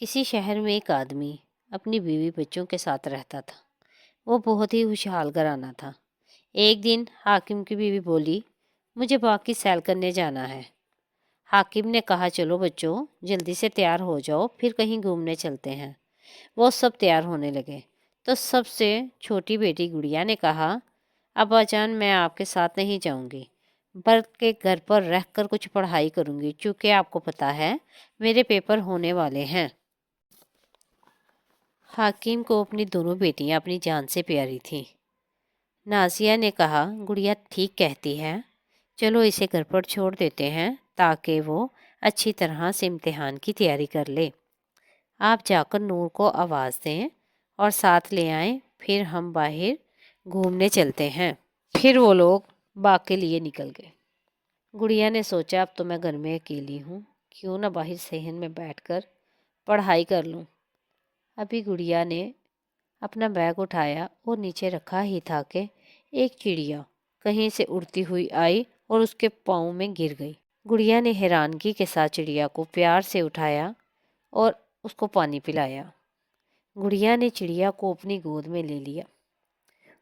کسی شہر میں ایک آدمی اپنی بیوی بچوں کے ساتھ رہتا تھا۔ وہ بہت ہی خوشحال گھرانہ تھا۔ ایک دن حاکم کی بیوی بولی، مجھے باغ کی سیر کرنے جانا ہے۔ حاکم نے کہا، چلو بچوں، جلدی سے تیار ہو جاؤ، پھر کہیں گھومنے چلتے ہیں۔ وہ سب تیار ہونے لگے تو سب سے چھوٹی بیٹی گڑیا نے کہا، ابا جان، میں آپ کے ساتھ نہیں جاؤں گی، بلکہ گھر پر رہ کر کچھ پڑھائی کروں گی، چونکہ آپ کو پتہ ہے میرے پیپر ہونے والے ہیں۔ حاکم کو اپنی دونوں بیٹیاں اپنی جان سے پیاری تھیں۔ نازیہ نے کہا، گڑیا ٹھیک کہتی ہے، چلو اسے گھر پر چھوڑ دیتے ہیں تاکہ وہ اچھی طرح سے امتحان کی تیاری کر لے۔ آپ جا کر نور کو آواز دیں اور ساتھ لے آئیں، پھر ہم باہر گھومنے چلتے ہیں۔ پھر وہ لوگ باغ کے لیے نکل گئے۔ گڑیا نے سوچا، اب تو میں گھر میں اکیلی ہوں، کیوں نہ باہر صحن میں بیٹھ کر پڑھائی کر لوں۔ ابھی گڑیا نے اپنا بیگ اٹھایا اور نیچے رکھا ہی تھا کہ ایک چڑیا کہیں سے اڑتی ہوئی آئی اور اس کے پاؤں میں گر گئی۔ گڑیا نے حیرانگی کے ساتھ چڑیا کو پیار سے اٹھایا اور اس کو پانی پلایا۔ گڑیا نے چڑیا کو اپنی گود میں لے لیا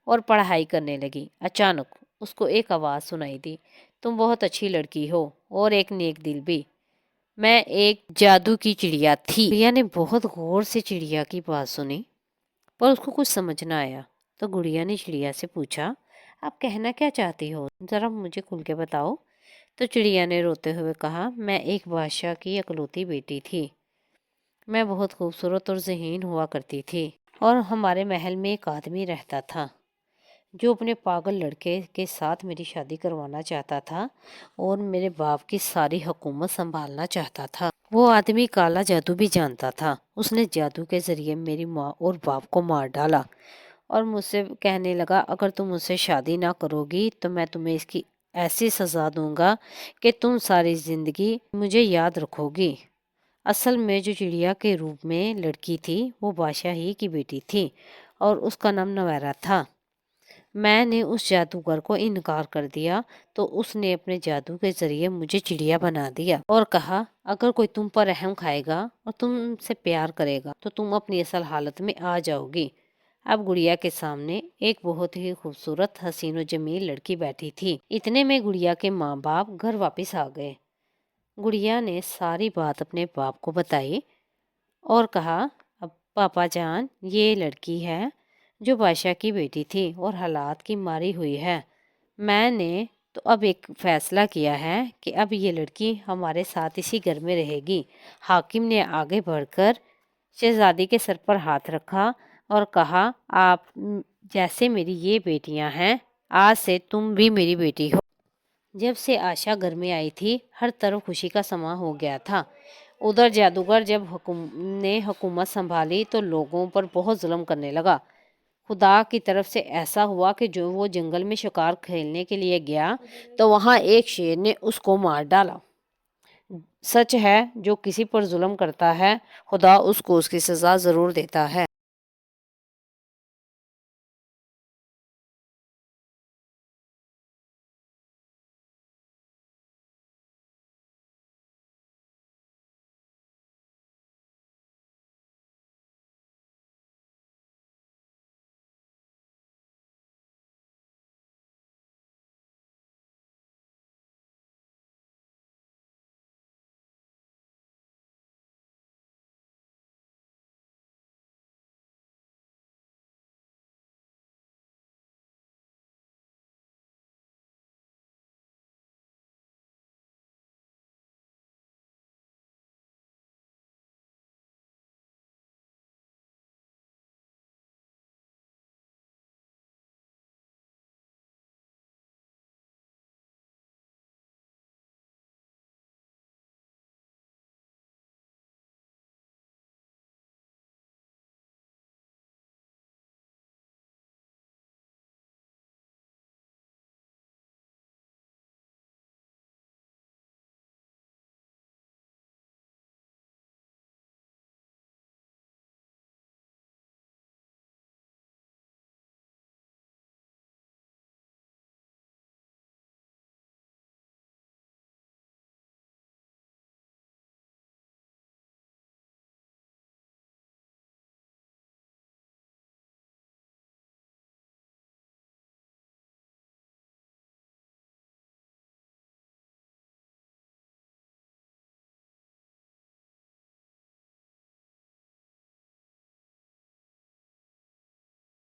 اور پڑھائی کرنے لگی۔ اچانک اس کو ایک آواز سنائی دی، تم بہت اچھی لڑکی ہو اور ایک نیک دل بھی۔ میں ایک جادو کی چڑیا تھی۔ گڑیا نے بہت غور سے چڑیا کی بات سنی، پر اس کو کچھ سمجھ نہ آیا، تو گڑیا نے چڑیا سے پوچھا، آپ کہنا کیا چاہتی ہو، ذرا مجھے کھل کے بتاؤ۔ تو چڑیا نے روتے ہوئے کہا، میں ایک بادشاہ کی اکلوتی بیٹی تھی۔ میں بہت خوبصورت اور ذہین ہوا کرتی تھی، اور ہمارے محل میں ایک آدمی رہتا تھا جو اپنے پاگل لڑکے کے ساتھ میری شادی کروانا چاہتا تھا اور میرے باپ کی ساری حکومت سنبھالنا چاہتا تھا۔ وہ آدمی کالا جادو بھی جانتا تھا۔ اس نے جادو کے ذریعے میری ماں اور باپ کو مار ڈالا اور مجھ سے کہنے لگا، اگر تم مجھ سے شادی نہ کرو گی تو میں تمہیں اس کی ایسی سزا دوں گا کہ تم ساری زندگی مجھے یاد رکھو گی۔ اصل میں جو چڑیا کے روپ میں لڑکی تھی وہ بادشاہ ہی کی بیٹی تھی اور اس کا نام نویرا تھا۔ میں نے اس جادوگر کو انکار کر دیا تو اس نے اپنے جادو کے ذریعے مجھے چڑیا بنا دیا اور کہا، اگر کوئی تم پر رحم کھائے گا اور تم سے پیار کرے گا تو تم اپنی اصل حالت میں آ جاؤ گی۔ اب گڑیا کے سامنے ایک بہت ہی خوبصورت، حسین و جمیل لڑکی بیٹھی تھی۔ اتنے میں گڑیا کے ماں باپ گھر واپس آ گئے۔ گڑیا نے ساری بات اپنے باپ کو بتائی اور کہا، اب پاپا جان، یہ لڑکی ہے جو بادشاہ کی بیٹی تھی اور حالات کی ماری ہوئی ہے۔ میں نے تو اب ایک فیصلہ کیا ہے کہ اب یہ لڑکی ہمارے ساتھ اسی گھر میں رہے گی۔ حاکم نے آگے بڑھ کر شہزادی کے سر پر ہاتھ رکھا اور کہا، آپ جیسے میری یہ بیٹیاں ہیں، آج سے تم بھی میری بیٹی ہو۔ جب سے آشا گھر میں آئی تھی، ہر طرف خوشی کا سماں ہو گیا تھا۔ ادھر جادوگر جب نے حکومت سنبھالی تو لوگوں پر بہت ظلم کرنے لگا۔ خدا کی طرف سے ایسا ہوا کہ جو وہ جنگل میں شکار کھیلنے کے لیے گیا تو وہاں ایک شیر نے اس کو مار ڈالا۔ سچ ہے، جو کسی پر ظلم کرتا ہے خدا اس کو اس کی سزا ضرور دیتا ہے۔